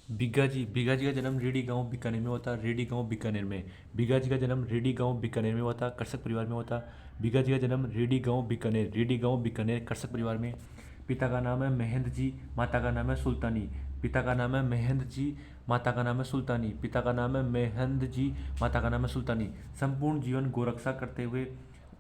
बीगा जी का जन्म रेडी गांव बीकानेर में हुआ था। रेडी गांव बीकानेर में। बीगा जी का जन्म रेडी गांव बीकानेर में हुआ था, कृषक परिवार में हुआ था। बीगा जी का जन्म रेडी गांव बीकानेर, रेडी गांव बीकानेर, कृषक परिवार में। पिता का नाम है महेंद्र जी, माता का नाम है सुल्तानी। पिता का नाम है महेंद्र जी, माता का नाम है सुल्तानी। पिता का नाम है महेंद्र जी, माता का नाम है सुल्तानी। संपूर्ण जीवन गोरक्षा करते हुए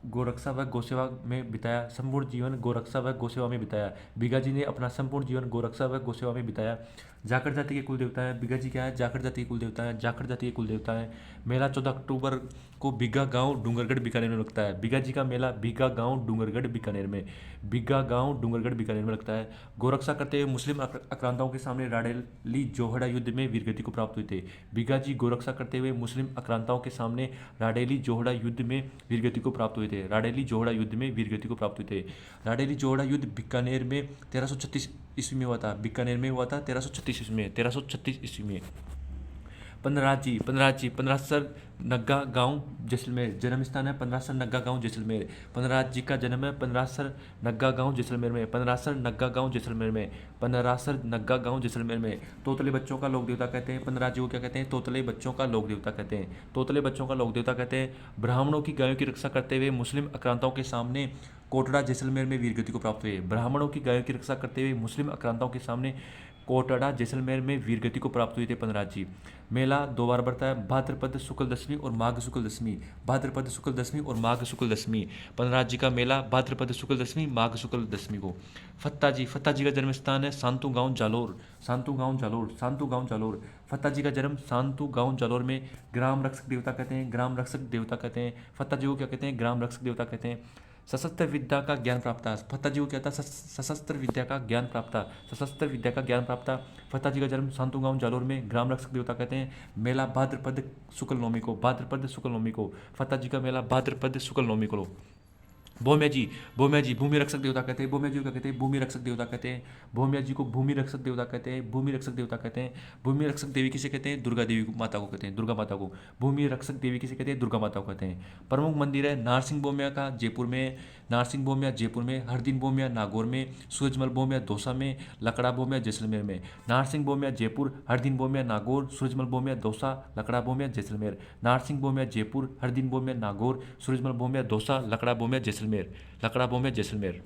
गोरक्षा व गौसेवा में बिताया। संपूर्ण जीवन गोरक्षा व गौसेवा में बिताया। बीगा जी ने अपना संपूर्ण जीवन गोरक्षा व गौसेवा में बिताया। जाखड़ जाति के कुल देवता है। बीगा जी क्या है? जाखड़ जाति के कुल देवता है। जाखड़ जाति के कुल देवता है। मेला 14 अक्टूबर को बीघा गांव डूंगरगढ़ बीकानेर में लगता है। बीगा जी का मेला बीघा गांव डूंगरगढ़ बीकानेर में, बीघा गांव डूंगरगढ़ बीकानेर में लगता है। गोरक्षा करते हुए मुस्लिम आक्रांताओं के सामने राडेली जोहड़ा युद्ध में वीरगति को प्राप्त हुए थे। बीगा जी गोरक्षा करते हुए मुस्लिम आक्रांताओं के सामने राडेली जोहड़ा युद्ध में वीरगति को प्राप्त हुए थे। राडेली जोहड़ा युद्ध में वीरगति को प्राप्त हुए थे। राडेली जोहड़ा युद्ध बीकानेर में 1336 ईस्वी में हुआ था। बीकानेर में हुआ था 1336 ईस्वी में, 1336 ईस्वी में। पंद्रासर नग्गा गांव जैसलमेर। जन्म स्थान है पंद्रासर नग्गा गांव जैसलमेर। पंद्राज जी का जन्म है पंद्रासर नग्गा गांव जैसलमेर में। पंद्रासर नग्गा गांव जैसलमेर में। पंद्रासर नग्गा गांव जैसलमेर में। तोतले बच्चों का लोक देवता कहते हैं। पंद्राज जी को क्या कहते हैं? तोतले बच्चों का लोक देवता कहते हैं। तोतले बच्चों का लोक देवता कहते हैं। ब्राह्मणों की गायों की रक्षा करते हुए मुस्लिम आक्रांताओं के सामने कोटड़ा जैसलमेर में वीरगति को प्राप्त हुए। ब्राह्मणों की गायों की रक्षा करते हुए मुस्लिम आक्रांताओं के सामने कोटड़ा जैसलमेर में वीरगति को प्राप्त हुए थे पंद्राज जी। मेला 2 बार बढ़ता है, भाद्रपद शुक्ल दशमी और माघ शुक्ल दशमी। भाद्रपद शुक्ल दशमी और माघ शुक्ल दशमी। पंद्राज जी का मेला भाद्रपद शुक्ल दशमी, माघ शुक्ल दशमी को। फत्ता जी का जन्म स्थान है सांतु गांव जालोर। सांतु गांव जालोर, सांतु गांव जालोर। फत्ता जी का जन्म सांतु गांव जालोर में। ग्राम रक्षक देवता कहते हैं। ग्राम रक्षक देवता कहते हैं। फत्ता जी को क्या कहते हैं? ग्राम रक्षक देवता कहते हैं। सशस्त्र विद्या का ज्ञान प्राप्त। फत्ता जी को क्या था? सशस्त्र विद्या का ज्ञान प्राप्त। सशस्त्र विद्या का ज्ञान प्राप्त। फत्ता जी का जन्म सांतु गांव जालोर में। ग्राम रक्षक देवता कहते हैं। मेला भाद्रपद शुक्ल नवमी को, भाद्रपद शुक्ल नवमी को। फत्ता जी का मेला भाद्रपद शुक्ल नवमी को। भौम्या जी भूमि रक्षक देवता कहते हैं। भौम्या जी को क्या कहते हैं? भूमि रक्षक देवता कहते हैं। भौम्या जी को भूमि रक्षक देवता कहते हैं। भूमि रक्षक देवता कहते हैं। भूमि रक्षक देवी किसे कहते हैं? दुर्गा देवी माता को कहते हैं। दुर्गा माता को भूमि रक्षक देवी किसे कहते हैं? दुर्गा माता को कहते हैं। प्रमुख मंदिर है नारसिंह भौम्या का जयपुर में, नारसिंह भौम्या जयपुर में, हरदीन भौम्या नागौर में, सूरजमल भौम्या दौसा में, लकड़ा भौम्या जैसलमेर में। नारसिंह भौम्या जयपुर, हरदीन भौम्या नागौर, सूरजमल भौम्या दौसा, लकड़ा भौम्या जैसलमेर। नारसिंह भौम्या जयपुर, हरदीन भौम्या नागौर, सूरजमल भौम्या दौसा, लकड़ा भौम्या जैसलमेर। लकड़ा भौम्या जैसलमेर।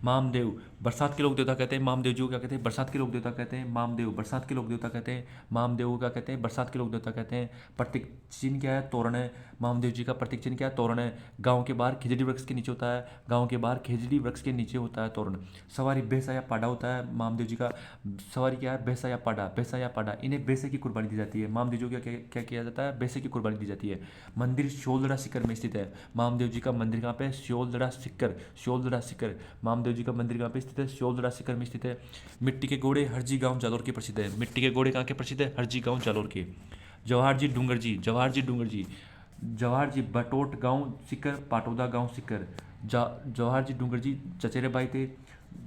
मामदेव बरसात के लोक देवता कहते हैं। मामदेव जी को क्या कहते हैं? बरसात के लोक देवता कहते हैं। मामदेव बरसात के लोक देवता कहते हैं। मामदेव को क्या कहते हैं? बरसात के लोक देवता कहते हैं। प्रतीक चिन्ह क्या है? तोरण है। मामदेव जी का प्रतीक चिन्ह क्या है? तोरण है। गांव के बाहर खिजड़ी वृक्ष के नीचे होता है। गांव के बाहर खिजड़ी वृक्ष के नीचे होता है तोरण। सवारी भैंसा या पाडा होता है। मामदेव जी का सवारी क्या है? भैंसा या पाडा, भैंसा या पाडा। इन्हें भैंसे की कुर्बानी दी जाती है। मामदेव जी को क्या किया जाता है? भैंसे की कुर्बानी दी जाती है। मंदिर श्योलदड़ा सीकर में स्थित है। मामदेव जी का मंदिर कहाँ पे? श्योलदड़ा सीकर, श्योलदड़ा सीकर। मामदेव जी का मंदिर कहाँ पे स्थित है? श्योलदड़ा सीकर में स्थित है। मिट्टी के घोड़े हरजी गांव जालोर के प्रसिद्ध है। मिट्टी के घोड़े कहाँ के प्रसिद्ध है? हरजी गांव जालोर के। जवाहर जी डूंगर जी, जवाहर जी डूंगर जी। जवाहर जी बटोट गांव सीकर, पाटौदा गांव सीकर। जवाहर जी डूंगर जी चचेरे भाई थे।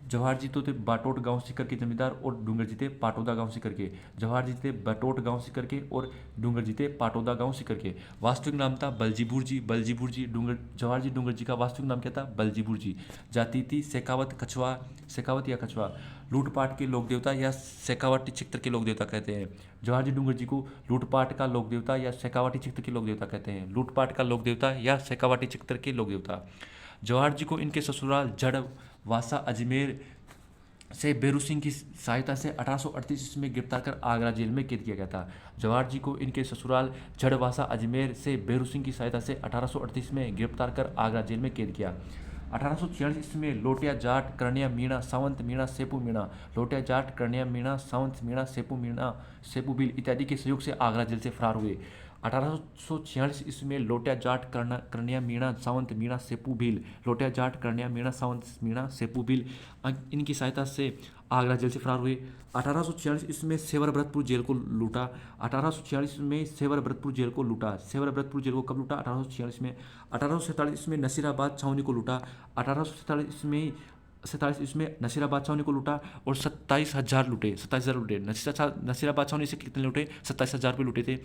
जवाहर जी तो थे बाटोट गांव सीकर के जमींदार और डूंगर जी थे पाटौदा गांव सीकर के। जवाहर जी थे बाटोट गांव सीकर के और डूंगर जी थे पाटौदा गांव सीकर के। वास्तविक नाम था बलजीपुर जी, बलजीपुर जी। जवाहर जी डूंगर जी का वास्तविक नाम क्या था? बलजीपुर जी। जाति थी शेखावत कछवा, शेखावत या कछवा। लूटपाट के लोक देवता या शेखावटी चित्र के लोक देवता कहते हैं। जवाहर जी डूंगर जी को लूटपाट का लोक देवता या शेखावटी चित्र के लोक देवता कहते हैं। लूटपाट का लोक देवता या शेखावटी चित्र के लोक देवता। जवाहर जी को इनके ससुराल जड़ वासा अजमेर से बेरू सिंह की सहायता से 1838 में गिरफ्तार कर आगरा जेल में कैद किया गया था। जवाहर जी को इनके ससुराल जड़वासा अजमेर से बेरू सिंह की सहायता से 1838 में गिरफ्तार कर आगरा जेल में कैद किया। 1846 में लोटिया जाट कर्णिया मीणा सावंत मीणा सेपू मीणा, लोटिया जाट कर्णिया मीणा सावंत मीणा सेपू मीणा सेपू बिल इत्यादि के सहयोग से आगरा जेल से फरार हुए। 1846 ईस्वी में लोटिया जाट कर्णिया मीणा सावंत मीणा सेपू भील, लोटिया जाट कर्णिया मीणा सावंत मीणा सेपू भील इनकी सहायता से आगरा जेल से फरार हुए। 1846 ईस्वी में सेवर भरतपुर जेल को लूटा। 1846 में सेवर भरतपुर जेल को लूटा। सेवर भरतपुर जेल को कब लूटा? 1846 में। 1847 में नसीराबाद छावनी को लूटा। 1847 में 47 इसमें नसीराबाद छावनी को लूटा और 27,000 लूटे, 27,000 लूटे। नसीराबाद छावनी से कितने लूटे? 27,000 रुपये लूटे थे।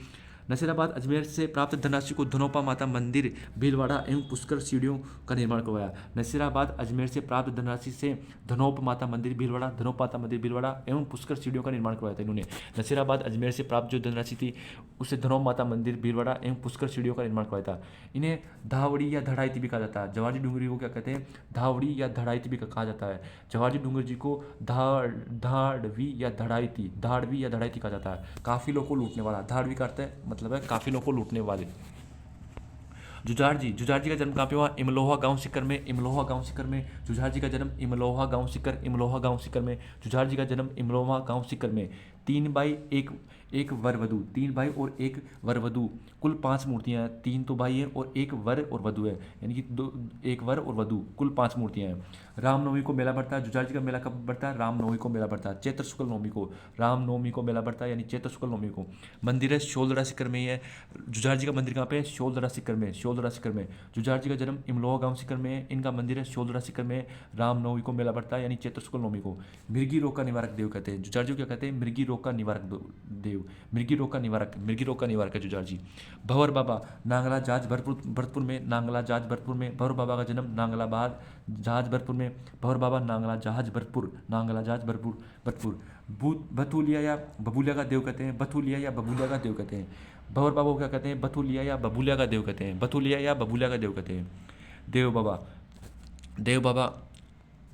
नसीराबाद अजमेर से प्राप्त धनराशि को धनोपा माता मंदिर भीलवाड़ा एवं पुष्कर सीढ़ियों का निर्माण करवाया। नसीराबाद अजमेर से प्राप्त धनराशि से धनोप माता मंदिर भीलवाड़ा, धनोप माता मंदिर भीलवाड़ा एवं पुष्कर सीढ़ियों का निर्माण करवाया था इन्होंने। नसीराबाद अजमेर से प्राप्त जो धनराशि थी उसे धनोप माता मंदिर भीलवाड़ा एवं पुष्कर सीढ़ियों का निर्माण करवाया था। इन्हें धावड़ी या धड़ाईती भी कहा जाता है। जवाहर जी डूंगरी को क्या कहते हैं? धावड़ी या धड़ाईती भी कहा जाता है। जवाहर जी डूंगर जी को धाड़वी या धड़ाईती कहा जाता है। काफिलों को लूटने वाला, धाड़वी का अर्थ है मतलब है काफिलों को लूटने वाले। जुझार जी का जन्म कहाँ पे हुआ? इमलोहा गांव सीकर में, इमलोहा गांव सीकर में जुझार जी का जन्म, इमलोहा गांव सीकर, इमलोहा गांव सीकर में जुझार जी का जन्म, इमलोहा गांव सीकर में। 3 भाई एक वर वधु, 3 भाई और 1 वर वधु, कुल 5 मूर्तियां हैं। 3 तो भाई हैं और 1 वर और वधु है, यानी कि 1 वर और वधु, कुल 5 मूर्तियां हैं। रामनवमी को मेला बढ़ता है। जुझार जी का मेला कब बढ़ता है? रामनवमी को मेला बढ़ता है, चैत्र शुक्ल नवमी को रामनवमी को मेला बढ़ता है, यानी चैत्र शुक्ल नवमी को। मंदिर है शोलदरा सीकर में ही है। जुझार जी का मंदिर कहाँ पे है? शोलदरा सीकर में, शोलदरा सीकर में। जुझार जी का जन्म इमलोहा गांव सीकर में है, इनका मंदिर है शोलदरा सीकर में। रामनवमी को मेला बढ़ता है, यानी चैत्र शुक्ल नवमी को। मृगी रोग का निवारक देव कहते हैं जुझार जी को, क्या कहते हैं? मृगी रोग का निवारक देव, मृगी रोग का निवारक है जुझार जी। भंवर बाबा नांगला जाज भरतपुर में, नांगला जाज भरतपुर में। भंवर बाबा का जन्म नांगलाबाद जहाज भरतपुर में। भंवर बाबा नांगला जहाज भरतपुर, नांगला जहाज भरतपुर। बथुलिया या बबूलिया का देव कहते हैं, बथुलिया या बबूलिया का देव कहते हैं। भंवर बाबा को क्या कहते हैं? बथुलिया या बबूलिया का देव कहते हैं, बथुलिया या बबूलिया का देव कहते हैं। देव बाबा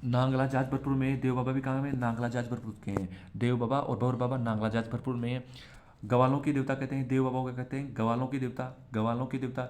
नांगला जाज भरतपुर में, देव बाबा भी कहाँ में? नांगला जाज भरतपुर के हैं। देव बाबा और भंवर बाबा नांगला जाज भरतपुर में। गवालों की देवता कहते हैं देव बाबा को, क्या कहते हैं? गवालों की देवता, गवालों की देवता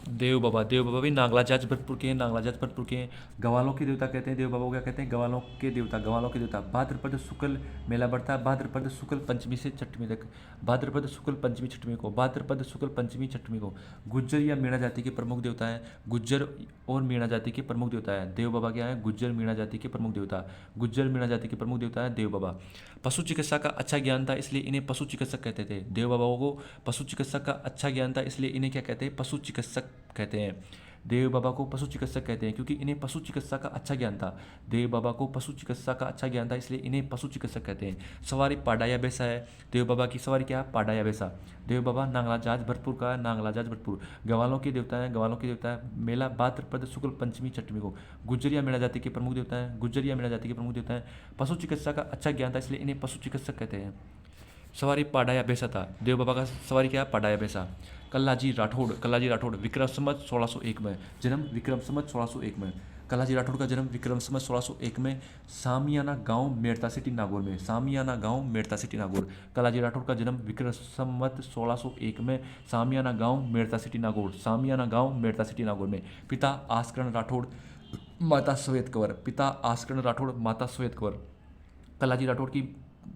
देव बाबा भी नांगला जाज भरतपुर के हैं, नांगला जाज भरतपुर के हैं। गवालों के देवता कहते हैं देव बाबा को, क्या कहते हैं? गवालों के देवता, गवालों के देवता। भाद्रपद शुक्ल मेला बढ़ता है, भाद्रपद शुक्ल पंचमी से छठवीं तक, भाद्रपद शुक्ल पंचमी छठवीं को, भाद्रपद शुक्ल पंचमी छठवीं को। गुज्जर या मीणा जाति के प्रमुख देवता है, गुज्जर और मीणा जाति के प्रमुख देवता है देव बाबा। क्या है? गुज्जर मीणा जाति के प्रमुख देवता, गुज्जर मीणा जाति के प्रमुख देवता है देव बाबा। पशु चिकित्सा का अच्छा ज्ञान था इसलिए इन्हें पशु चिकित्सक कहते थे। देव बाबा को पशु चिकित्सक का अच्छा ज्ञान था इसलिए इन्हें क्या कहते हैं? पशु चिकित्सक कहते हैं। देव बाबा को पशु चिकित्सक कहते हैं क्योंकि इन्हें पशु चिकित्सा का अच्छा ज्ञान था। देव बाबा को पशु चिकित्सा का अच्छा ज्ञान था इसलिए इन्हें पशु चिकित्सक कहते हैं। सवारी पाडाया बेसा है। देव बाबा की सवारी क्या है? पाडाया बेसा। देव बाबा नांगला जाज भरतपुर का है, नांगला जाज भरतपुर। गवालों के देवता है, गवालों के देवता है। मेला भाद्रपद शुक्ल पंचमी छठवीं को। गुज्जरिया मीणा जाति के प्रमुख देवता है, गुज्जरिया मीणा जाति के प्रमुख देवता है। पशु चिकित्सा का अच्छा ज्ञान था इसलिए इन्हें पशु चिकित्सक कहते हैं। सवारी पाडाया बेसा था। देव बाबा का सवारी क्या है? पाडाया बेसा। कल्लाजी राठौड़ विक्रम संवत 1601 में जन्म, विक्रम संवत 1601 में। कल्लाजी राठौड़ का जन्म विक्रम संवत 1601 में सामियाना गांव मेड़ता सिटी नागौर में, सामियाना गांव मेड़ता सिटी नागौर। कल्लाजी राठौड़ का जन्म विक्रम संवत 1601 में सामियाना गांव मेड़ता सिटी नागौर, सामियाना गांव मेड़ता सिटी नागौर में। पिता आस्करण राठौड़, माता श्वेत कंवर, पिता आस्करण राठौड़, माता श्वेत कंवर। कल्लाजी राठौड़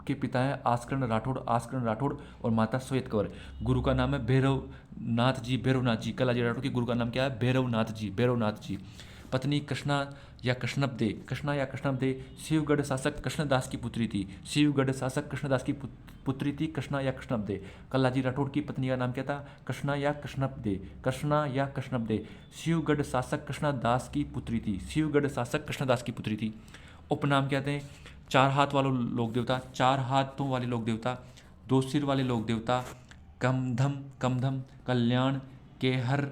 के पिता है आस्करण राठौड़ और माता श्वेत कंवर। गुरु का नाम है भैरवनाथ जी। कल्लाजी राठौड़ के गुरु का नाम क्या है? भैरवनाथ जी। पत्नी कृष्णा या कृष्णप दे शिवगढ़ शासक कृष्णदास की पुत्री थी, शिवगढ़ शासक कृष्णदास की पुत्री थी कृष्णा या कृष्णप दे। कल्लाजी राठौड़ की पत्नी का नाम क्या था? कृष्णा या कृष्णप दे। शिवगढ़ शासक कृष्णदास की पुत्री थी, शिवगढ़ शासक कृष्णदास की पुत्री थी। उपनाम क्या थे? 4 हाथ वाले लोक देवता, 4 हाथों वाले लोक देवता, 2 सिर वाले लोक देवता, कमधम, कल्याण, केहर,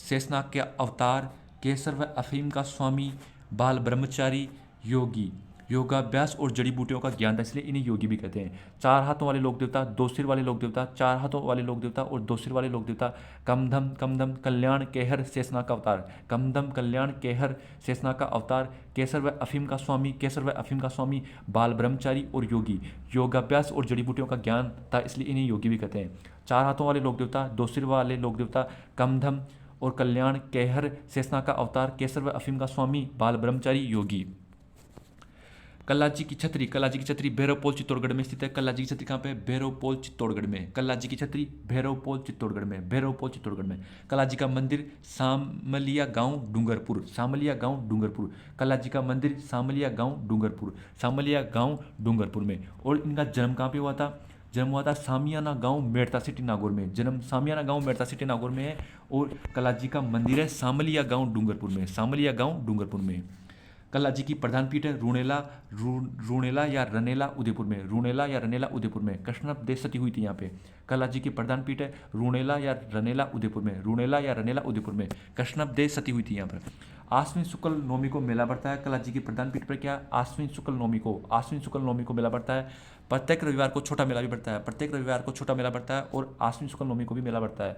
शेषनाग के अवतार, केसर व अफीम का स्वामी, बाल ब्रह्मचारी, योगी। योगाभ्यास और जड़ी बूटियों का ज्ञान था इसलिए इन्हें योगी भी कहते हैं। 4 हाथों वाले लोक देवता, 2 सिर वाले लोक देवता, 4 हाथों वाले लोक देवता और 2 सिर वाले लोक देवता। कमधम कल्याण केहर शेषनाग का अवतार, कमधम कल्याण केहर शेषनाग का अवतार, केसर व अफीम का स्वामी, बाल ब्रह्मचारी और योगी। योगाभ्यास और जड़ी बूटियों का ज्ञान था इसलिए इन्हें योगी भी कहते हैं। 4 हाथों वाले लोक देवता, 2 सिर वाले लोक देवता, कमधम और कल्याण केहर शेषनाग का अवतार, केसर व अफीम का स्वामी, बाल ब्रह्मचारी, योगी। कल्लाजी की छतरी भैरवपोल चित्तौड़गढ़ में स्थित है। कल्लाजी की छतरी कहाँ पे है? भैरवपोल चित्तौड़गढ़ में। कल्लाजी की छतरी भैरवपोल चित्तौड़गढ़ में। कल्लाजी का मंदिर सामलिया गांव डूंगरपुर। कल्लाजी का मंदिर सामलिया गांव डूंगरपुर में। और इनका जन्म कहाँ पे हुआ था? जन्म हुआ था सामियाना गांव मेड़ता सिटी नागौर में, जन्म सामियाना गांव मेड़ता सिटी नागौर में है। और कल्लाजी का मंदिर है सामलिया गांव डूंगरपुर में। कल्लाजी की प्रधान पीठ है रूणेला या रनेला उदयपुर में, रूणेला या रनेला उदयपुर में। कृष्णपदेव सती हुई थी यहाँ पे। कल्लाजी की प्रधान पीठ है रूणेला या रनेला उदयपुर में, रूणेला या रनेला उदयपुर में। कृष्णपदेव सती हुई थी यहाँ पर। आश्विन शुक्ल नवमी को मेला पड़ता है कल्लाजी की प्रधान पीठ पर। क्या? आश्विन शुक्ल नवमी को मेला पड़ता है। प्रत्येक रविवार को छोटा मेला भी पड़ता है, प्रत्येक रविवार को छोटा मेला पड़ता है और आश्विन शुक्ल नवमी को भी मेला पड़ता है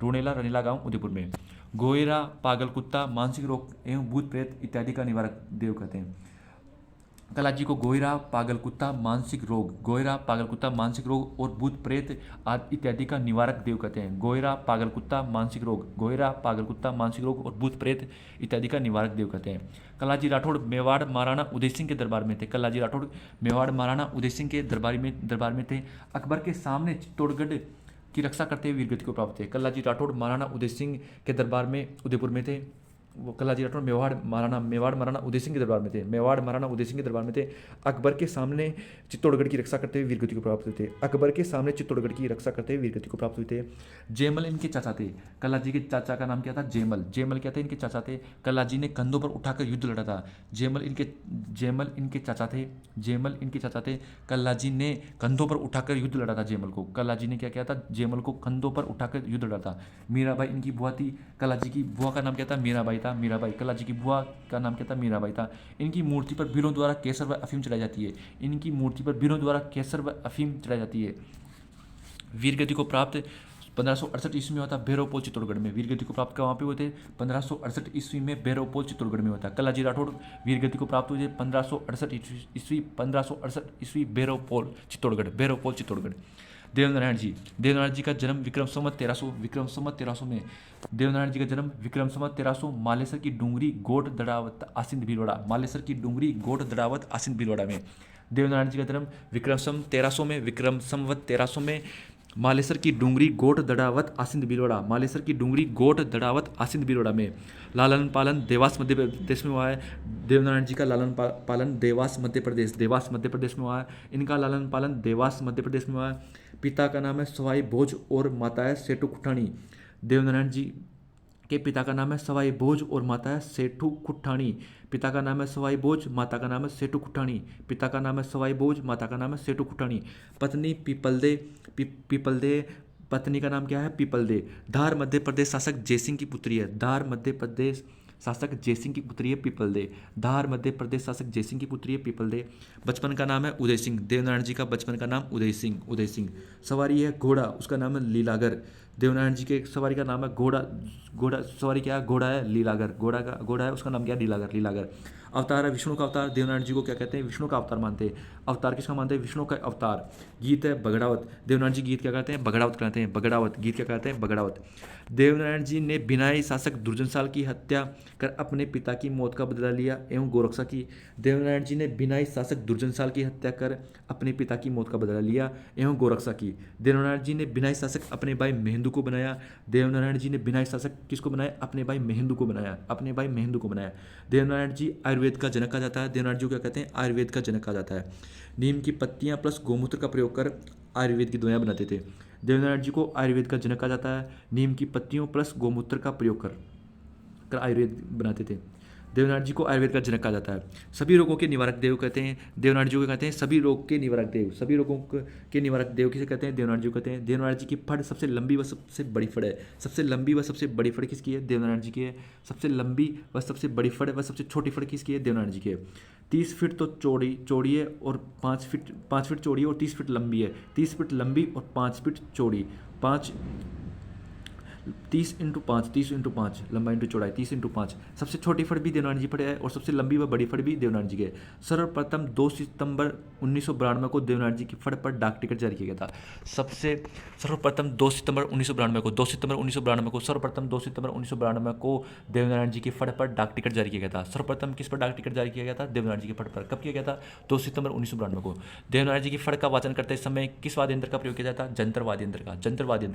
रूणेला रनेला गांव उदयपुर में। गोयरा पागल कुत्ता मानसिक रोग एवं भूत प्रेत इत्यादि का निवारक देव कहते हैं। कल्लाजी को गोयरा पागल कुत्ता मानसिक रोग और भूत प्रेत इत्यादि का निवारक देव कहते हैं। गोयरा पागल कुत्ता मानसिक रोग और भूत प्रेत इत्यादि का निवारक देव कहते हैं। कल्लाजी राठौड़ मेवाड़ महाराणा उदय सिंह के दरबार में थे। कल्लाजी राठौड़ मेवाड़ महाराणा उदय सिंह के दरबार में थे। अकबर के सामने चित्तौड़गढ़ की रक्षा करते हुए वीरगति को प्राप्त थे। कल्लाजी राठौड़ महाराणा उदय सिंह के दरबार में उदयपुर में थे। वो कल्लाजी राठौड़ मेवाड़ महाराणा उदय सिंह के दरबार में थे। अकबर के सामने चित्तौड़गढ़ की रक्षा करते हुए वीरगति को प्राप्त हुए थे। जयमल इनके चाचा थे। कल्लाजी के चाचा का नाम क्या था? जयमल क्या थे? इनके चाचा थे। कल्लाजी ने कंधों पर उठाकर युद्ध लड़ा था। जयमल इनके चाचा थे। कल्लाजी ने कंधों पर उठाकर युद्ध लड़ा था। कल्लाजी ने क्या किया था? जयमल को कंधों पर उठाकर युद्ध लड़ा था। मीराबाई इनकी बुआ थी। कल्लाजी की बुआ का नाम क्या था? मीराबाई। कल्लाजी की बुआ का नाम क्या था? मीराबाई था। इनकी मूर्ति पर भीलों द्वारा केसर व अफीम चढ़ाई जाती है। वीरगति को प्राप्त 1568 ईस्वी में होता भैरवपोल चित्तौड़गढ़ में। वीरगति को प्राप्त कहाँ पे हुए थे? 1568 ईस्वी में भैरवपोल चित्तौड़गढ़ में होता। कल्लाजी राठौड़ वीरगति को प्राप्त हुए थे 1568 ईस्वी भैरवपोल चित्तौड़गढ़। देवनारायण जी का जन्म विक्रम संवत 1300 में। देवनारायण जी का जन्म विक्रम संवत 1300 मालेसर की डूंगरी गोट दड़ावत आसिंद भीलवाड़ा में। देवनारायण जी का जन्म विक्रम संवत 1300 में मालेसर की डूंगरी गोट दड़ावत आसिंद भीलवाड़ा में। लालन पालन देवास मध्य प्रदेश में हुआ है। देवनारायण जी का लालन पालन देवास मध्य प्रदेश में हुआ है। इनका लालन पालन देवास मध्य प्रदेश में हुआ है। पिता का नाम है सवाई भोज और माता है सेठू खुट्ठाणी। देवनारायण जी के पिता का नाम है सवाई भोज और माता है सेठू खुट्ठाणी। पत्नी पत्नी का नाम क्या है? पीपलदे। धार मध्य प्रदेश शासक जयसिंह की पुत्री है। पीपलदे। बचपन का नाम है उदय सिंह। देवनारायण जी का बचपन का नाम उदय सिंह। सवारी है घोड़ा, उसका नाम है लीलागर। देवनारायण जी के सवारी का नाम है घोड़ा। सवारी क्या है? घोड़ा है लीलागर। घोड़ा है, उसका नाम क्या है? लीलागर। अवतार है विष्णु का अवतार। देवनारायण जी को क्या कहते हैं? विष्णु का अवतार मानते हैं। अवतार किसका मानते हैं? विष्णु का अवतार। गीत है बगड़ावत। देवनारायण जी गीत क्या कहते हैं? बगड़ावत कहते हैं। बगड़ावत। देवनारायण जी ने बिनाई शासक दुर्जनसाल की हत्या कर अपने पिता की मौत का बदला लिया एवं गोरक्षा की। देवनारायण जी ने बिनाई शासक दुर्जनसाल की हत्या कर अपने पिता की मौत का बदला लिया एवं गोरक्षा की। देवनारायण जी ने बिनाई शासक अपने भाई मेहिंदू को बनाया। देवनारायण जी ने बिनाई शासक किसको बनाया? अपने भाई मेहिंदू को बनाया। देवनारायण जी आयुर्वेद का जनक कहा जाता है। देवनारायण जी को क्या कहते हैं? आयुर्वेद का जनक कहा जाता है। नीम की पत्तियां प्लस गोमूत्र का प्रयोग कर आयुर्वेद की दवाएं बनाते थे। देवनारायण जी को आयुर्वेद का जनक कहा जाता है। नीम की पत्तियों प्लस गोमूत्र का प्रयोग कर आयुर्वेद बनाते थे। देवनारायण जी को आयुर्वेद का जनक कहा जाता है। सभी रोगों के निवारक देव कहते हैं। देवनारायण जी को कहते हैं सभी रोगों के निवारक देव किसे कहते हैं? देवनारायण जी को कहते हैं। देवनारायण जी की फड़ सबसे लंबी व सबसे बड़ी फड़ है। सबसे लंबी व सबसे बड़ी फड़ किसकी है? देवनारायण जी की है। सबसे लंबी व सबसे बड़ी फड़ व सबसे छोटी फड़ किसकी है? देवनारायण जी की है। 30 फीट तो चौड़ी है और 5 फीट चौड़ी है और 30 फीट लंबी है। 30 फीट लंबी और 5 फीट चौड़ी। 30 × 5 लंबाई इंटू चौड़ाई 30 × 5। सबसे छोटी फड़ भी देवनारायण जी फड़ है और सबसे लंबी व बड़ी फड़ भी देवनारायण जी की है। सर्वप्रथम 2 सितंबर 1992 को देवनारायण जी की फड़ पर डाक टिकट जारी किया गया था। सर्वप्रथम 2 सितंबर 1992 को देवनारायण जी की फड़ पर डाक टिकट जारी किया गया था। सर्वप्रथम किस पर डाक टिकट जारी किया गया था? देवनारायण जी की फड़ पर। कब किया गया था? 2 सितंबर 1992 को। देवनारायण जी की फड़ का वाचन करते समय किस वाद्य यंत्र का प्रयोग किया जाता? जंतर वाद्य यंत्र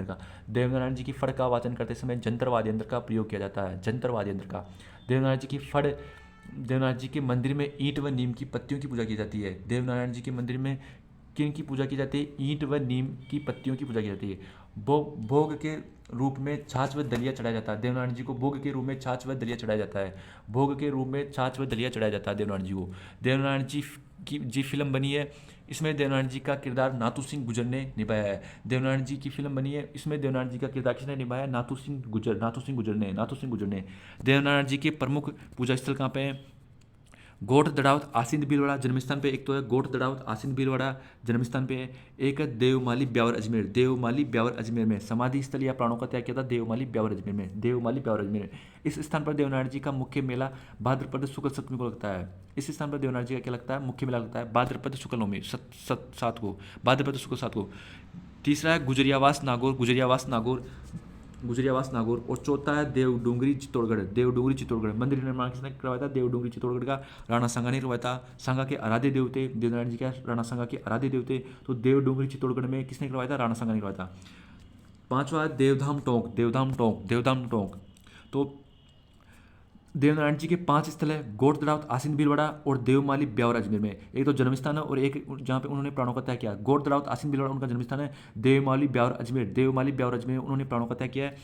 का। देवनारायण जी की फड़ का वाचन करते समय जंतर वाद्य यंत्र का प्रयोग किया जाता है। देवनारायण जी की फड़ देवनारायण जी के मंदिर में ईंट व नीम की पत्तियों की पूजा की जाती है। देवनारायण जी के मंदिर में किन की पूजा की जाती है? ईंट व नीम की पत्तियों की पूजा की जाती है। भोग के रूप में छाछ व दलिया चढ़ाया जाता है। देवनारायण जी को भोग के रूप में छाछ व दलिया चढ़ाया जाता है। भोग के रूप में छाछ व दलिया चढ़ाया जाता है देवनारायण जी को। देवनारायण जी की फिल्म बनी है, इसमें देवनारायण जी का किरदार नाथू सिंह गुजर ने निभाया है। देवनारायण जी की फिल्म बनी है, इसमें देवनारायण जी का किरदार किसने निभाया? नाथू सिंह गुजर ने। देवनारायण जी के प्रमुख पूजा स्थल कहाँ पे हैं? गोठ दड़ावत आसिंद भीलवाड़ा जन्मस्थान पे एक तो है गोठ दड़ावत आसिंद भीलवाड़ा जन्मस्थान पे है। एक है देवमाली ब्यावर अजमेर, देवमाली ब्यावर अजमेर में समाधि स्थल या प्राणों का त्याग किया था देवमाली ब्यावर अजमेर में, देवमाली ब्यावर अजमेर में। इस स्थान पर देवनारायण जी का मुख्य मेला भाद्रपद शुक्ल सप्तमी को लगता है। इस स्थान पर देवनारायण जी का क्या लगता है? मुख्य मेला लगता है भाद्रपद शुक्ल नवमी 7 को, भाद्रपद शुक्ल 7 को। तीसरा है गुजरियावास नागौर और चौथा है देवडूंगरी चित्तौड़गढ़। मंदिर निर्माण किसने करवाया था? देवडूंगरी चित्तौड़गढ़ का राणा सांगा ने करवाया था। सांगा के आराध्य देवते देवनारायण जी का, राणा सांगा के आराध्य देवते, तो देवडूंगरी चित्तौड़गढ़ में किसने करवाया था? राणा सांगा ने करवाया था। पांचवा है देवधाम टोंक। तो देवनारायण जी के 5 स्थल है गोठ दड़ावत आसिंद भीलवाड़ा और देवमाली ब्यावर अजमेर में। एक तो जन्मस्थान है और एक जहाँ पे उन्होंने प्राणों का त्याग किया। गोठ दड़ावत आसिंद भीलवाड़ा उनका जन्मस्थान है। देवमाली ब्यावर अजमेर उन्होंने प्राणों का त्याग किया है।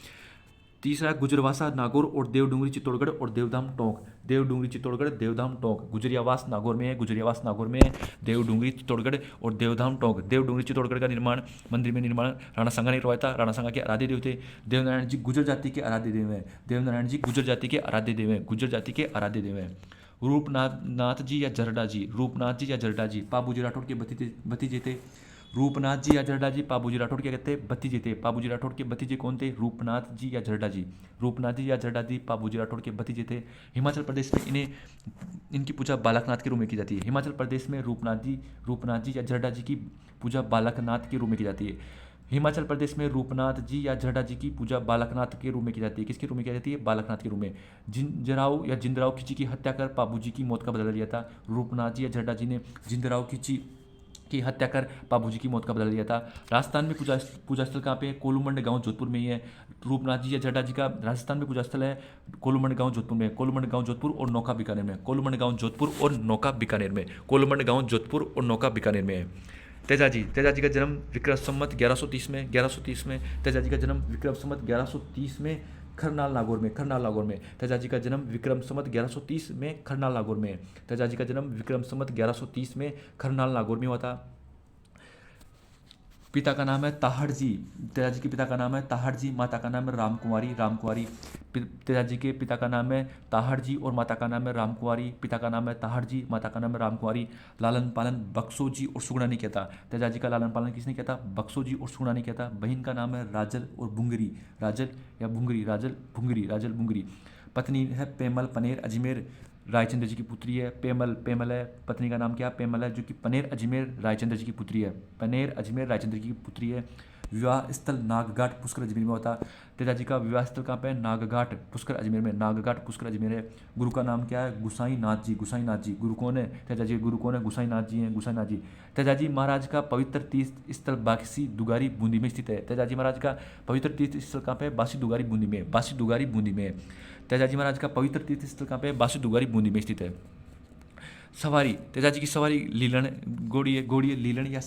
तीसरा गुजरवासा नागौर और देवडूंगरी चित्तौड़गढ़ और देवधाम टोंक। गुजरियावास नागौर में है, देवडूंगरी चित्तौड़गढ़ और देवधाम टोंक। देवडूंगरी चित्तौड़गढ़ का मंदिर में निर्माण राणा सांगा ने करवाया था। राणा सांगा के आराध्य देव थे। देवनारायण जी गुजर जाति के आराध्य देव हैं। रूपनाथ जी या जरडा जी पाबूजी राठौड़ के भतीजे थे। रूपनाथ जी या जरडा जी पाबूजी राठौड़ क्या कहते हैं? भतीजे थे। पाबूजी राठौड़ के भतीजे कौन थे? रूपनाथ जी या जरडा जी पाबूजी राठौड़ के भतीजे थे। हिमाचल प्रदेश में इनकी पूजा बालकनाथ के रूप में की जाती है। हिमाचल प्रदेश में रूपनाथ जी या जरडा जी की पूजा बालकनाथ के रूप में की जाती है। हिमाचल प्रदेश में रूपनाथ जी या जरडा जी की पूजा बालकनाथ के रूप में की जाती है। किसके रूप में की जाती है? बालकनाथ के रूप में। जिंदराव खिची की हत्या कर पाबूजी की मौत का बदला लिया था। रूपनाथ जी या जरडा जी ने जिंदराव खिची की हत्या कर पाबूजी की मौत का बदला लिया था। राजस्थान में पूजा स्थल कहाँ पे है? कोलूमंड गांव जोधपुर में ही है। रूपनाथ जी या जरडा जी का राजस्थान में पूजा स्थल है कोलूमंड गांव जोधपुर और नौका बीकानेर में है। तेजा जी का जन्म विक्रम संवत 1130 में खरनाल नागौर में। तेजा जी का जन्म विक्रम संवत 1130 में खरनाल नागौर में हुआ था। पिता का नाम है ताहड़ जी। तेजा जी के पिता का नाम है ताहड़ जी, माता का नाम है रामकुंवारी। तेजा जी के पिता का नाम है ताहड़ जी और माता का नाम है रामकुंवारी। लालन पालन बक्सो जी और सुगुणा ने किया था। तेजा जी का लालन पालन किसने किया था? बक्सो जी और सुगुणा ने किया था। बहन का नाम है राजल और भुंगरी, राजल भुंगरी। पत्नी है पेमल पनेर अजमेर रायचंद्र जी की पुत्री है। पेमल है, पत्नी का नाम क्या? पेमल है, जो कि पनेर अजमेर रायचंद्र जी की पुत्री है। विवाह स्थल नागघाट पुष्कर अजमेर में होता। तेजा जी का विवाह स्थल कहाँ पे है? नागघाट पुष्कर अजमेर है। गुरु का नाम क्या है? गुसाई नाथ जी। गुरु कौन है? तेजा जी गुरु कौन है? गुसाई नाथ जी। तेजा जी महाराज का पवित्र तीर्थ स्थल बासी दुगारी बूंदी में स्थित है। तेजा जी महाराज का पवित्र तीर्थ स्थल कहाँ पे है? बासी दुगारी बूंदी में। तेजा जी महाराज का पवित्र तीर्थ स्थल कहाँ पे है? बासी दुगारी बूंदी में स्थित है। सवारी, तेजा जी की सवारी लीलन घोड़ी है, लीलन या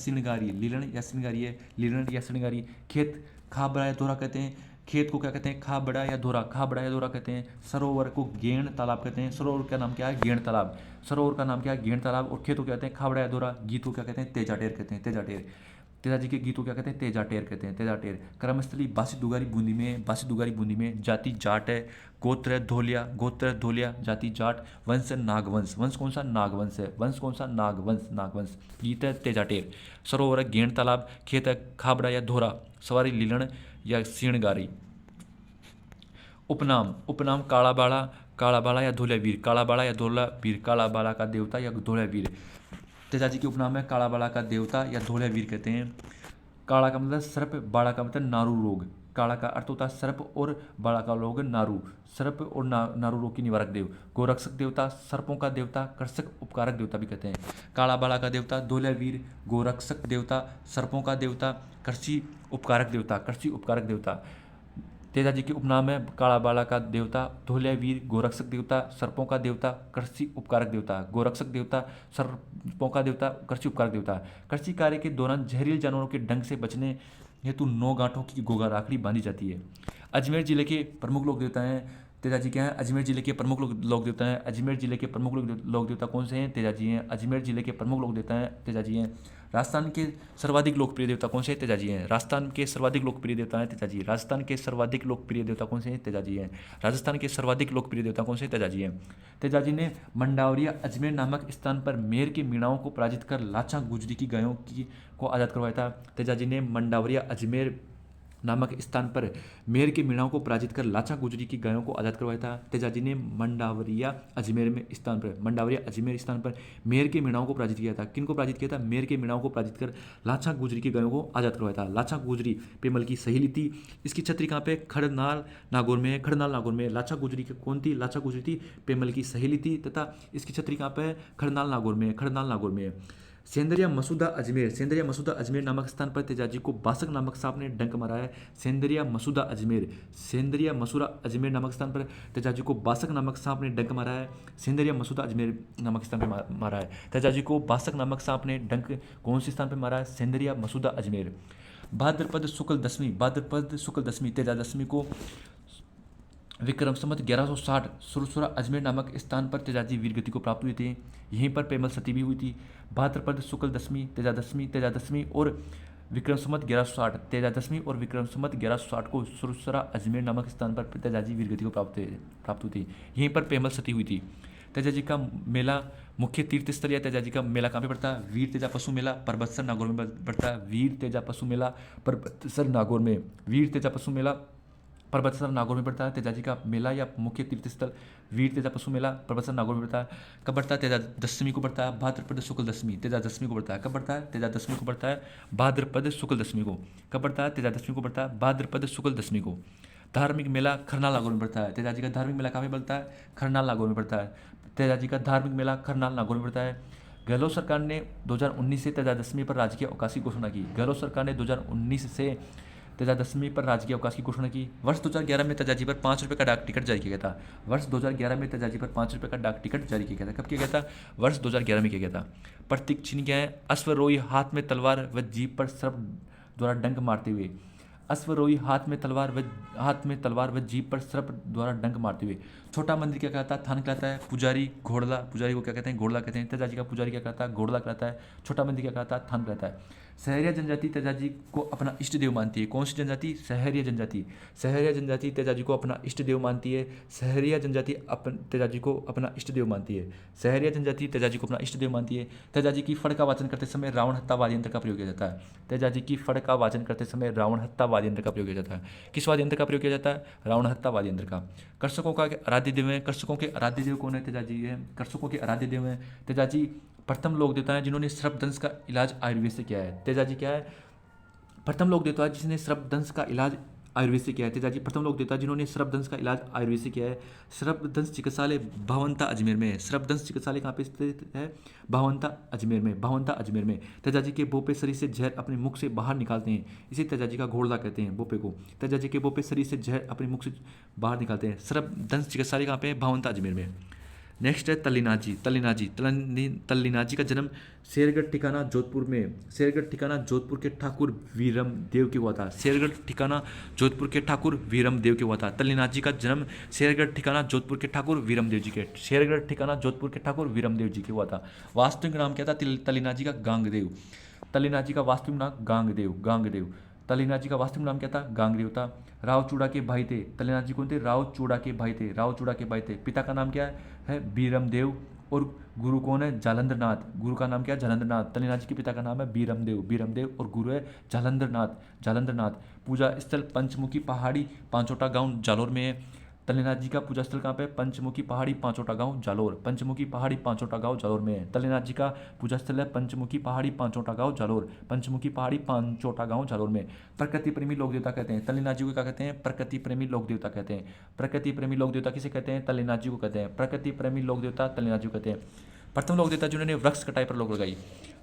श्रृंगारी। खेत खाबड़ा या दोहरा कहते हैं। खेत को क्या कहते हैं? खाबड़ा या दोहरा कहते हैं। सरोवर को गेण तालाब कहते हैं। सरोवर का नाम क्या है? गेण तालाब। और खेत को क्या कहते हैं? खाबड़ा या दोहरा। गीत को क्या कहते हैं? तेजाटेर कहते हैं। तेजा जी के गीत को क्या कहते हैं? तेजाटेर कहते हैं। कर्मस्थली बासी दुगारी बूंदी में। जाति जाट है। गोत्र है धोलिया। जाति जाट। वंश है नागवंश। वंश कौन सा? नागवंश। गीत है तेजाटेर। सरोवर है गेण तालाब। खेत है खाबड़ा या धोरा। सवारी लीलन या श्रृंगारी। उपनाम काला बाड़ा या धोलिया वीर। काला बाड़ा का देवता या धोलिया वीर। तेजा जी के उपनाम है काला बाड़ा का देवता या धोलिया वीर कहते हैं। काला का मतलब सर्प, बाड़ा का मतलब नारू रोग। काला का अर्थ होता है सर्प और बाड़ा का लोग नारू। सर्प और नारू रोग की निवारक देव। गोरक्षक देवता, सर्पों का देवता, कर्षक उपकारक देवता भी कहते हैं। काला बाड़ा का देवता धोलिया वीर, गोरक्षक देवता, सर्पों का देवता, कृषि उपकारक देवता। तेजाजी के उपनाम है काला बाला का देवता, धोलिया वीर, गोरक्षक देवता, सर्पों का देवता, कृषि उपकारक देवता। गोरक्षक देवता, सर्पों का देवता, कृषि उपकारक देवता। कृषि कार्य के दौरान जहरीले जानवरों के डंक से बचने हेतु 9 गांठों की गोगा राखड़ी बांधी जाती है। अजमेर जिले के प्रमुख लोक देवता हैं तेजाजी क्या है? अजमेर जिले के प्रमुख लोक देवता हैं। अजमेर जिले के प्रमुख लोक देवता कौन से हैं? तेजाजी हैं। अजमेर जिले के प्रमुख लोक देवता हैं तेजाजी हैं। राजस्थान के सर्वाधिक लोकप्रिय देवता कौन से हैं? तेजाजी हैं। राजस्थान के सर्वाधिक लोकप्रिय देवता हैं तेजाजी। राजस्थान के सर्वाधिक लोकप्रिय देवता कौन से हैं? तेजाजी हैं। राजस्थान के सर्वाधिक लोकप्रिय देवता कौन से हैं? तेजाजी हैं। तेजाजी ने मंडावरिया अजमेर नामक स्थान पर मेर के मीणाओं को पराजित कर लाचा गुजरी की गायों की को आज़ाद करवाया था। तेजाजी ने मंडावरिया अजमेर नामक स्थान पर मेर के मीणाओं को पराजित कर लाचा गुजरी की गायों को आज़ाद करवाया था। तेजाजी ने मंडावरिया अजमेर स्थान पर मेर के मीणाओं को पराजित किया था। किन को पराजित किया था? मेर के मीणाओं को पराजित कर लाचा गुजरी की गायों को आज़ाद करवाया था। लाचा गुजरी पेमल की सहेली थी। इसकी छत्री कहाँ पे? खड़नाल नागौर में है। खड़नाल नागौर में। लाचा गुजरी की कौन थी? लाचा गुजरी थी, पेमल की सहेली थी तथा इसकी छत्री कहाँ पे है? खड़नाल नागौर में। खड़नाल नागौर में। सेंदरिया मसूदा अजमेर नामक स्थान पर तेजाजी को बासक नामक सांप ने डंक मारा है। सेंदरिया मसूदा अजमेर नामक स्थान पर तेजाजी को बासक नामक सांप ने डंक मारा है। सेंदरिया मसूदा अजमेर नामक स्थान पर मारा है तेजाजी को बासक नामक सांप ने डंक कौन से स्थान पर मारा है? सेंदरिया मसूदा अजमेर। भाद्रपद शुक्ल दशमी तेजा दशमी को विक्रम संवत 1160 सुरसुरा अजमेर नामक स्थान पर तेजाजी वीरगति को प्राप्त हुए थे। यहीं पर पेमल सती भी हुई थी। भाद्रपद शुक्ल दशमी तेजा दशमी और विक्रम संवत 1160 तेजा दशमी और विक्रम संवत 1160 को सुरसुरा अजमेर नामक स्थान पर तेजाजी वीरगति को प्राप्त हुई थी। यहीं पर पेमल सती हुई थी। तेजाजी का मेला मुख्य तीर्थ स्थल या तेजाजी का मेला कहाँ पे पड़ता है? वीर तेजा पशु मेला परबतसर नागौर में पड़ता है। वीर तेजा पशु मेला परबतसर नागौर में। वीर तेजा पशु मेला परबतसर नागौर में पड़ता है। तेजाजी का मेला या मुख्य तीर्थ स्थल वीर तेजा पशु मेला परबतसर नागौर में पड़ता है। कब पड़ता है? तेजा दशमी को पड़ता है। भाद्रपद शुक्ल दशमी तेजा दशमी को पड़ता है। कब पड़ता है? तेजा दशमी को पड़ता है। भाद्रपद शुक्ल दशमी को। कब पड़ता है? तेजा दशमी को पड़ता है। भाद्रपद शुक्ल दशमी को। धार्मिक मेला खरनाल नागौर में पड़ता है। तेजाजी का धार्मिक मेला कहाँ पे पड़ता है? खरनाल नागौर में पड़ता है। तेजाजी का धार्मिक मेला खरनाल नागौर में पड़ता है। गहलोत सरकार ने 2019 से तेजा दशमी पर राजकीय अवकाश की घोषणा की। गहलोत सरकार ने 2019 से तेजा दशमी पर राजकीय अवकाश की घोषणा की। वर्ष 2011 में तेजाजी पर 5 रुपये का डाक टिकट जारी किया गया था। वर्ष 2011 में तेजाजी पर 5 रुपये का डाक टिकट जारी किया गया था। कब किया गया था? वर्ष 2011 में किया गया था। प्रतीक चिन्ह क्या है? अश्वरोही हाथ में तलवार व जीभ पर सर्प द्वारा डंक मारते हुए। अश्वरोही हाथ में तलवार व जीभ पर सर्प द्वारा डंक मारते हुए। छोटा मंदिर क्या कहता है? थान कहता है। पुजारी घोड़ला, पुजारी को क्या कहते हैं? घोड़ला कहते हैं। तेजाजी का पुजारी क्या कहता है? घोड़ला कहता है। छोटा मंदिर क्या कहता है? थान कहता है। सहरिया जनजाति तेजाजी को अपना इष्ट देव मानती है। कौन सी जनजाति? सहरिया जनजाति। सहरिया जनजाति तेजाजी को अपना इष्ट देव मानती है। सहरिया जनजाति तेजाजी को अपना इष्ट देव मानती है। सहरिया जनजाति तेजाजी को अपना इष्ट देव मानती है। तेजाजी की फड़ का वाचन करते समय रावण हत्ता वाद्य यंत्र का प्रयोग किया जाता है। तेजाजी की फड़ का वाचन करते समय रावण हत्ता वाद्य यंत्र का प्रयोग किया जाता है। किस वाद्य यंत्र का प्रयोग किया जाता है? रावण हत्ता वाद्य यंत्र का। कर्षकों का आराध्य देव है। कर्षकों के आराध्य देव कौन है? तेजाजी है। कर्षकों के आराध्य देव है तेजाजी। प्रथम लोक देवता है जिन्होंने सर्पदंश का इलाज आयुर्वेद से किया है। तेजाजी क्या है? प्रथम लोक देवता है जिसने सर्पदंश का इलाज आयुर्वेद से किया है। तेजाजी प्रथम लोक देवता है जिन्होंने सर्पदंश का इलाज आयुर्वेद से किया है। सर्पदंश चिकित्सालय भावंता अजमेर में है। सर्पदंश चिकित्सालय कहाँ पे स्थित है? भावंता अजमेर में। तेजाजी के बोपे शरीर से जहर अपने मुख से बाहर निकालते हैं। इसे तेजाजी का घोड़ला कहते हैं। बोपे को तेजाजी के बोपे शरीर से जहर अपने मुख से बाहर निकालते हैं। सर्पदंश चिकित्सालय कहाँ पे है? भावंता अजमेर में। नेक्स्ट है तल्लीनाजी का जन्म शेरगढ़ ठिकाना जोधपुर के ठाकुर वीरम देव के हुआ था। शेरगढ़ ठिकाना जोधपुर के ठाकुर वीरम देव के हुआ था। तल्लीनाजी का जन्म शेरगढ़ ठिकाना जोधपुर के ठाकुर वीरम देव जी के हुआ था। वास्तविक नाम क्या था तल्लीनाजी का? गांगदेव। तल्लीनाजी का वास्तविक नाम गांगदेव। तल्लीनाजी का वास्तविक नाम क्या था? गांगदेव था। राव चूड़ा के भाई थे। तल्लीनाजी कौन थे? राव चूड़ा के भाई थे। पिता का नाम क्या है? बीरमदेव। और गुरु कौन है? जालंधरनाथ। गुरु का नाम क्या है? जालंधरनाथ। तल्लीनाजी के पिता का नाम है बीरमदेव और गुरु है जालंधरनाथ। पूजा स्थल पंचमुखी पहाड़ी पांचोटा गांव जालोर में है। तल्लीनाजी का पूजा स्थल कहाँ पे? पंचमुखी पहाड़ी पांचोटा गांव जालोर में है। तल्लीनाजी का पूजा स्थल है पंचमुखी पहाड़ी पांचोटा गांव जालोर में। प्रकृति प्रेमी लोक देवता कहते हैं तल्लीनाजी को। क्या कहते हैं? प्रकृति प्रेमी लोक देवता कहते हैं। प्रकृति प्रेमी लोक देवता किसे कहते हैं? तल्लीनाजी को कहते हैं। प्रकृति प्रेमी लोक देवता तल्लीनाजी को कहते हैं। प्रथम लोक देवता जिन्होंने वृक्ष कटाई पर रोक लगाई।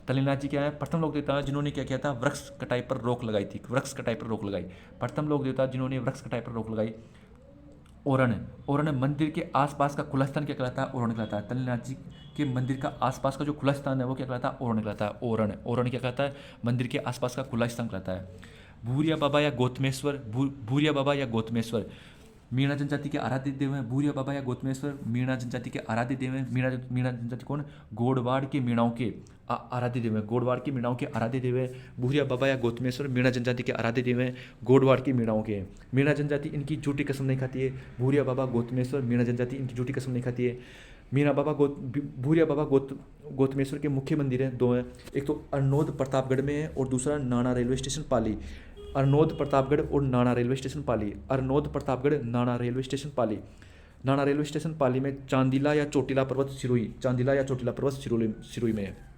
तल्लीनाथ जी क्या है? प्रथम लोक देवता जिन्होंने क्या किया था? वृक्ष कटाई पर रोक लगाई थी, वृक्ष कटाई पर रोक लगाई। प्रथम लोक देवता जिन्होंने वृक्ष कटाई पर रोक लगाई, ओरण। ओरण मंदिर के आसपास का खुला स्थान क्या कहलाता है? ओरण कहलाता है। तल्लीनाथ जी के मंदिर का आसपास का जो खुला स्थान है वो क्या कहलाता है? ओरण कहलाता है। ओरण, ओरण क्या कहलाता है? मंदिर के आसपास का खुला स्थान कहलाता है। भूरिया बाबा या गौतमेश्वर, भूरिया बाबा या गौतमेश्वर मीणा जनजाति के आराध्य देव हैं। भूरिया बाबा या गौतमेश्वर मीणा जनजाति के आराध्य देव हैं। मीणा जनजाति कौन? गोडवाड़ के मीणाओं के आराध्य देव हैं। गोडवाड़ के मीणाओं के आराध्य देव हैं भूरिया बाबा या गौतमेश्वर। मीणा जनजाति के आराध्य देव हैं गोडवाड़ के मीणाओं के। मीणा जनजाति इनकी झूठी कसम नहीं खाती है। भूरिया बाबा गौतमेश्वर मीणा जनजाति इनकी झूठी कसम नहीं खाती है। भूरिया बाबा गौतमेश्वर के मुख्य मंदिर हैं, दो हैं। एक तो अरनोद प्रतापगढ़ में है और दूसरा नाना रेलवे स्टेशन पाली। अरनोद प्रतापगढ़ और नाना रेलवे स्टेशन पाली। अरनोद प्रतापगढ़, नाना रेलवे स्टेशन पाली। नाना रेलवे स्टेशन पाली में चांदिला या चोटिला पर्वत सिरोही, चांदिला या चोटिला पर्वत सिरोही में है।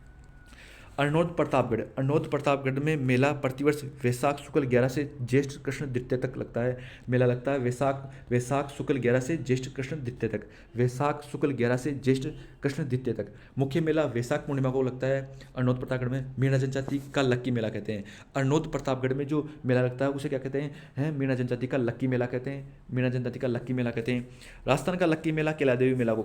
अरनोद प्रतापगढ़ में मेला प्रतिवर्ष वैशाख शुक्ल 11 से ज्येष्ठ कृष्ण द्वितीय तक लगता है। मेला लगता है वैशाख शुक्ल 11 से ज्येष्ठ कृष्ण द्वितीय तक। वैशाख शुक्ल 11 से ज्येष्ठ कृष्ण द्वितीय तक। मुख्य मेला वैशाख पूर्णिमा को लगता है अरनोद प्रतापगढ़ में। मीणा जनजाति का लक्की मेला कहते हैं। अरनोद प्रतापगढ़ में जो मेला लगता है उसे क्या कहते हैं? मीणा जनजाति का लक्की मेला कहते हैं। मीणा जनजाति का लक्की मेला कहते हैं। राजस्थान का लक्की मेला कैला देवी मेला को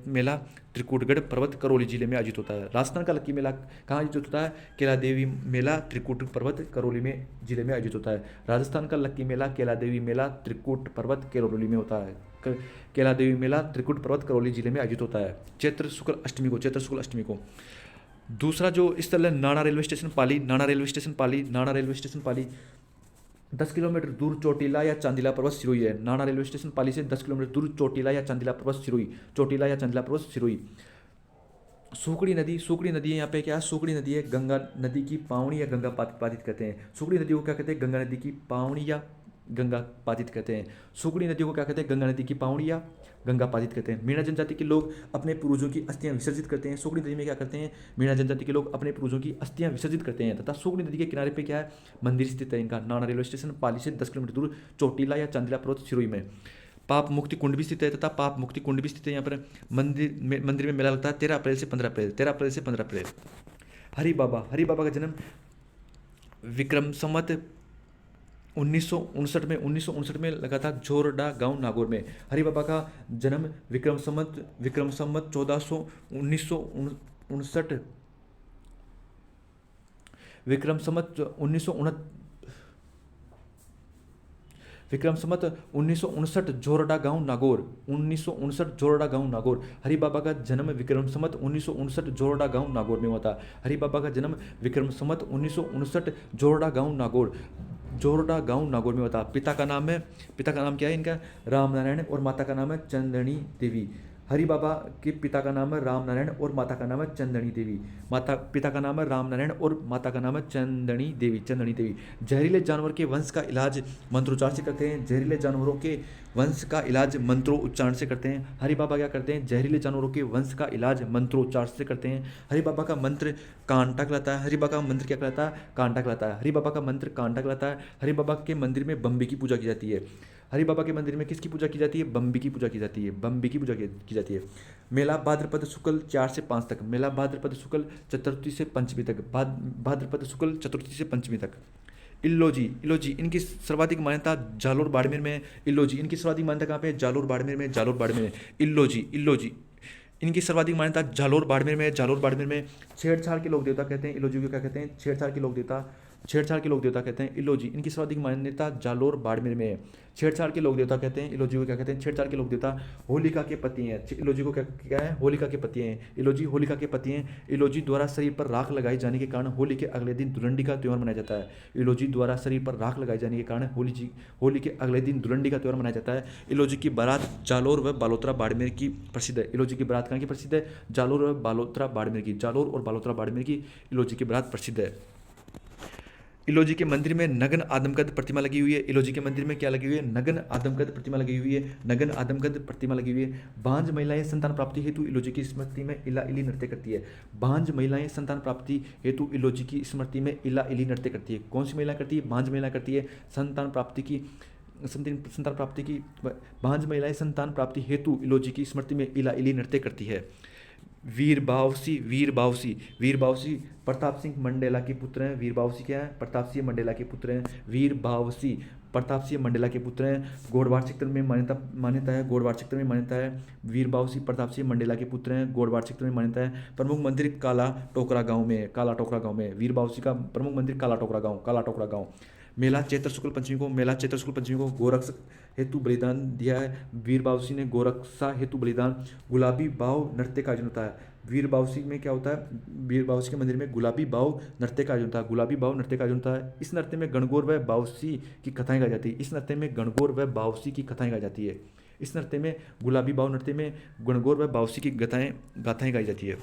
मेला त्रिकुटगढ़ पर्वत करौली जिले में आयोजित होता है। राजस्थान का लक्की मेला कहाँ आयोजित होता है? कैला देवी मेला त्रिकुट पर्वत करौली में जिले में आयोजित होता है। राजस्थान का लक्की मेला कैला देवी मेला त्रिकुट पर्वत करौली में होता है। कैला देवी मेला त्रिकुट पर्वत करौली जिले में आयोजित होता है चैत्र शुक्ल अष्टमी को। दूसरा जो स्थल है नाना रेलवे स्टेशन पाली। नाना रेलवे स्टेशन पाली 10 किलोमीटर दूर चोटिला या चांदिला पर्वत सिरोही है। नाना रेलवे स्टेशन पाली से 10 किलोमीटर दूर चोटिला या चांदिला पर्वत सिरोही। सुकड़ी नदी है यहाँ पे। क्या है? सुकड़ी नदी है, गंगा नदी की पावनी या गंगा पातित कहते हैं। सुकड़ी नदी को क्या कहते हैं? गंगा नदी की पावनी या गंगा पातित कहते हैं। सुकड़ी नदी को क्या कहते हैं? गंगा नदी की पावनी या गंगा पातित कहते हैं। मीणा जनजाति के लोग अपने पूर्वजों की अस्थियां विसर्जित करते हैं। सुकड़ी नदी में क्या करते हैं? मीणा जनजाति के लोग अपने पूर्वजों की अस्थियां विसर्जित करते हैं तथा सुकड़ी नदी के किनारे पे क्या है? मंदिर स्थित है इनका। नाना रेलवे स्टेशन पाली से 10 किलोमीटर दूर चोटिला या चांदिला पर्वत सिरोही में। पाप मुक्ति कुंड भी स्थित है तथा पाप मुक्ति कुंड भी स्थित है यहाँ पर। मंदिर में मेला लगता है 13 अप्रैल से 15 अप्रैल। हरि बाबा का जन्म विक्रम संवत 1959 में लगा था जोरडा गांव नागौर में। हरि बाबा का जन्म विक्रम संवत 1959 विक्रम संवत 1959 जोरडा गांव नागौर। हरि बाबा का जन्म विक्रम संवत 1959 जोरडा गांव नागौर में हुआ था। हरि बाबा का जन्म विक्रम संवत 1959 जोरडा गांव नागौर में हुआ था। पिता का नाम क्या है इनका? रामनारायण और माता का नाम है चंदनी देवी। हरि बाबा के पिता का नाम है रामनारायण और माता का नाम है चंदनी देवी। पिता का नाम है रामनारायण और माता का नाम है चंदनी देवी। जहरीले जानवर के वंश का इलाज मंत्रोच्चार से करते हैं। जहरीले जानवरों के वंश का इलाज मंत्रोच्चारण से करते हैं। हरि बाबा क्या करते हैं? जहरीले जानवरों के वंश का इलाज मंत्रोच्चार से करते हैं। हरि बाबा का मंत्र कांटा कहलाता है। हरि बाबा का मंत्र क्या कहलाता है? कांटा कहलाता है। हरि बाबा का मंत्र कांटा कहलाता है। हरि बाबा के मंदिर में बम्बी की पूजा की जाती है। हरि बाबा के मंदिर में किसकी पूजा की जाती है? बम्बी की पूजा की जाती है। मेला भाद्रपद शुक्ल 4 से 5 तक। मेला भाद्रपद शुक्ल चतुर्थी से पंचमी तक। भाद्रपद शुक्ल चतुर्थी से पंचमी तक। इल्लोजी इनकी सर्वाधिक मान्यता जालोर बाड़मेर में है। इनकी सर्वाधिक मान्यता कहाँ पे है? जालोर बाड़मेर में। इल्लोजी इनकी सर्वाधिक मान्यता जालोर बाड़मेर में। छेड़छाड़ के लोक देवता कहते हैं इल्लोजी को। क्या कहते हैं? छेड़छाड़ के लोक देवता कहते हैं इल्लोजी। इनकी सर्वाधिक मान्यता जालोर बाड़मेर में है। छेड़छाड़ के लोक देवता कहते हैं इल्लोजी को। क्या कहते हैं? छेड़छाड़ के लोक देवता होलिका के पति हैं। इल्लोजी को क्या है? होलिका के पति हैं। इल्लोजी होलिका के पति हैं। इल्लोजी द्वारा शरीर पर राख लगाए जाने के कारण होली के अगले दिन धुलंडी का त्योहार मनाया जाता है। इल्लोजी द्वारा शरीर पर राख लगाए जाने के कारण होली के अगले दिन धुलंडी का त्योहार मनाया जाता है। इल्लोजी की बारात जालोर व बालोतरा बाड़मेर की प्रसिद्ध है। इल्लोजी की बारात कहाँ की प्रसिद्ध है? जालोर और बालोतरा बाड़मेर की। इल्लोजी की बारात प्रसिद्ध है। इल्लोजी के मंदिर में नगन आदमकद प्रतिमा लगी हुई है। इल्लोजी के मंदिर में क्या लगी हुई है? नगन आदमकद प्रतिमा लगी हुई है। बांझ महिलाएं संतान प्राप्ति हेतु इल्लोजी की स्मृति में इला इली नृत्य करती है। बांझ महिलाएं संतान प्राप्ति हेतु इल्लोजी की स्मृति में इला इली नृत्य करती है। कौन सी महिला करती है? बांझ महिला करती है। संतान प्राप्ति की बांझ महिलाएं संतान प्राप्ति हेतु इल्लोजी की स्मृति में इला इली नृत्य करती है। वीर बावसी, वीर बावसी, वीर बावसी प्रताप सिंह मंडेला के पुत्र हैं। वीर बावसी क्या है? प्रताप सिंह मंडेला के पुत्र हैं। वीर बावसी प्रताप सिंह मंडेला के पुत्र हैं। गोडवाड़ क्षेत्र में मान्यता मान्यता है, गोडवाड़ क्षेत्र में मान्यता है। वीर बावसी प्रताप सिंह मंडेला के पुत्र हैं, गोडवाड़ क्षेत्र में मान्यता है। प्रमुख मंदिर काला टोकरा गांव में है, काला टोकरा गांव में। वीर बावसी का प्रमुख मंदिर काला टोकरा गांव, काला टोकरा गांव। मेला चैत्र शुक्ल पंचमी को, मेला चैत्र शुक्ल पंचमी को गोरक्ष हेतु बलिदान दिया है। वीर बावसी ने गोरक्षा हेतु बलिदान। गुलाबी बाव नृत्य का आयोजन होता है। वीर बावसी में क्या होता है? वीर बावसी के मंदिर में गुलाबी बाव नृत्य का आयोजन होता है, गुलाबी बाव नृत्य का आयोजन होता है। इस नृत्य में गणगौर व बावसी की कथाएं गाई जाती है। इस नृत्य में गणगौर व बावसी की कथाएं गाई जाती है। इस नृत्य में गुलाबी बाव नृत्य में गणगौर व बावसी की गाथाएं गाई जाती है।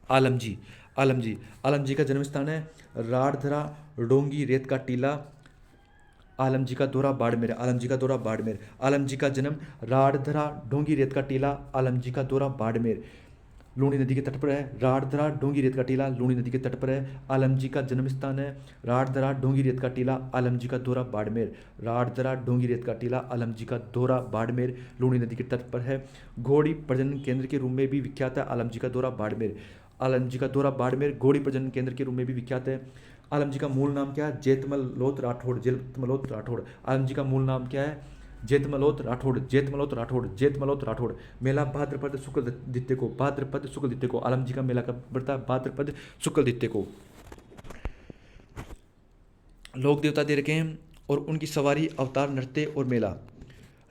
आलमजी, आलमजी, आलमजी का जन्म स्थान है राढ़धरा डोंगी रेत का टीला। आलमजी का दौरा बाड़मेर, आलमजी का दौरा बाड़मेर। आलमजी का जन्म राढ़धरा डोंगी रेत का टीला, आलमजी का दौरा बाड़मेर। लूणी नदी के तट पर है। राढ़धरा डोंगी रेत का टीला लूणी नदी के तट पर है। आलमजी का जन्म स्थान है राढ़धरा डोंगी रेत का टीला, आलमजी का दौरा बाड़मेर। राढ़धरा डोंगी रेत का टीला, आलमजी का दौरा बाड़मेर, लूणी नदी के तट पर है। घोड़ी प्रजनन केंद्र के रूप में भी विख्यात है आलमजी का दौरा बाड़मेर। आलमजी का दौरा बाड़मेर घोड़ी प्रजनन केंद्र के रूप में भी विख्यात है। आलमजी का मूल नाम क्या है? जेतमलोत राठौड़, जेतमलोत राठौड़। आलमजी का मूल नाम क्या है? जेतमलोत राठौड़, जेतमलोत राठौड़, जेतमलोत राठौड़। मेला भाद्रपद शुक्ल द्वितीय को, भाद्रपद शुक्ल द्वितीय को। आलमजी का मेला कब पड़ता है? भाद्रपद शुक्ल द्वितीय को। लोक देवता दे रखे हैं और उनकी सवारी, अवतार, नृत्य और मेला।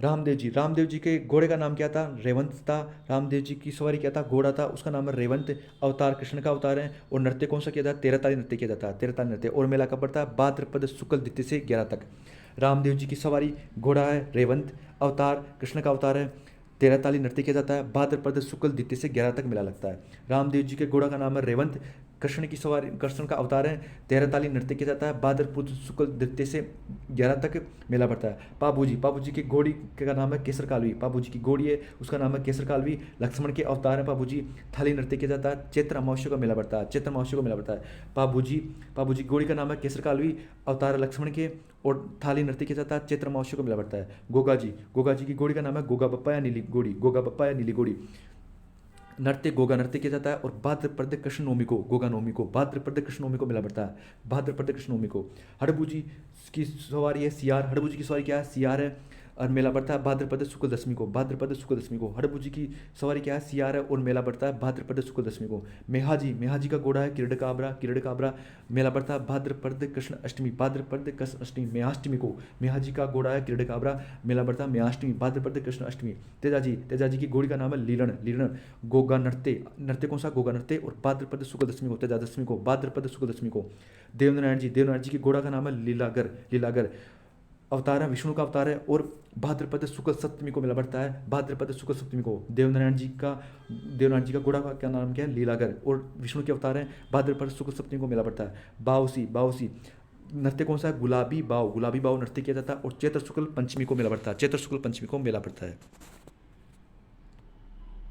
रामदेव जी, रामदेव जी के घोड़े का नाम क्या था? रेवंत था। रामदेव जी की सवारी क्या था? घोड़ा था, उसका नाम है रेवंत। अवतार कृष्ण का अवतार है। और नृत्य कौन सा किया जाता है? 13 ताली नृत्य किया जाता है, 13 ताली नृत्य। और मेला कब पड़ता है? भाद्रपद शुक्ल द्वितीय से 11 तक। रामदेव जी की सवारी घोड़ा है रेवंत, अवतार कृष्ण का अवतार है, 13 ताली नृत्य किया जाता है। भाद्रपद शुक्ल द्वितीय से 11 तक मेला लगता है। रामदेव जी के घोड़ा का नाम है रेवंत, कृष्ण की सवारी, कृष्ण का अवतार है, 13 ताली नृत्य किया जाता है। भाद्रपद शुक्ल द्वितीय से 11 तक मेला पड़ता है। पाबूजी, पाबूजी की घोड़ी का नाम है केसर कालवी। पाबूजी की घोड़ी है, उसका नाम है केसर कालवी, लक्ष्मण के अवतार है पाबूजी। थाली नृत्य किया जाता है। चैत्र अमावस्या का मेला पड़ता है, चैत्र अमावस्या को मेला पड़ता है। पाबूजी, पाबूजी की घोड़ी का नाम है केसर कालवी, अवतार है लक्ष्मण के, और थाली नृत्य किया जाता है। चैत्र अमावस्या को मेला पड़ता है। गोगा जी, गोगा जी की घोड़ी का नाम है गोगा बप्पा या नीली घोड़ी, गोगा बप्पा या नीली घोड़ी। नृत्य गोगा नृत्य किया जाता है। और भाद्रपद कृष्ण नवमी को, गोगा नवमी को, भाद्रपद कृष्ण नवमी को मेला पड़ता है, भाद्रपद कृष्ण नवमी को। हड़बूजी की सवारी है सियार, हड़बूजी की सवारी क्या है? सियार है, और मेला पड़ता है भाद्रपद शुक्ल दशमी को, भाद्रपद शुक्ल दशमी को। हड़बूजी की सवारी क्या है? सियार है, और मेला पड़ता है भाद्रपद शुक्ल दशमी को। मेहाजी, मेहाजी का घोड़ा है किरड़ काबरा, किरड़ काबरा, मेला पड़ता है भाद्रपद कृष्ण अष्टमी, भाद्रपद कृष्ण अष्टमी, मेहाष्टमी को। मेहाजी का घोड़ा है किरड़ काबरा, मेला पड़ता है मेहाष्टमी, भाद्रपद कृष्ण अष्टमी। तेजाजी, तेजाजी की घोड़ी का नाम है लीलन, लीलन। गोगा नृत्य, नृत्य कौन सा? गोगा नृत्य, और भाद्रपद शुक्ल दशमी को, तेजा दशमी को, भाद्रपद शुक्ल दशमी को। देवनारायण जी, देवनारायण जी की घोड़ा का नाम है लीलागर, लीलागर, अवतार है, विष्णु का अवतार है, और भाद्रपद शुक्ल सप्तमी को मेला पड़ता है, भाद्रपद शुक्ल सप्तमी को। देवनारायण जी का घोड़ा का क्या नाम क्या है? लीलागर, और विष्णु के अवतार है, भाद्रपद शुक्ल सप्तमी को मेला पड़ता है। बावसी, बावसी नृत्य कौन सा है? गुलाबी बाव, गुलाबी बाव नृत्य किया जाता है, और चैत्र शुक्ल पंचमी को मेला पड़ता है, चैत्र शुक्ल पंचमी को मेला पड़ता है।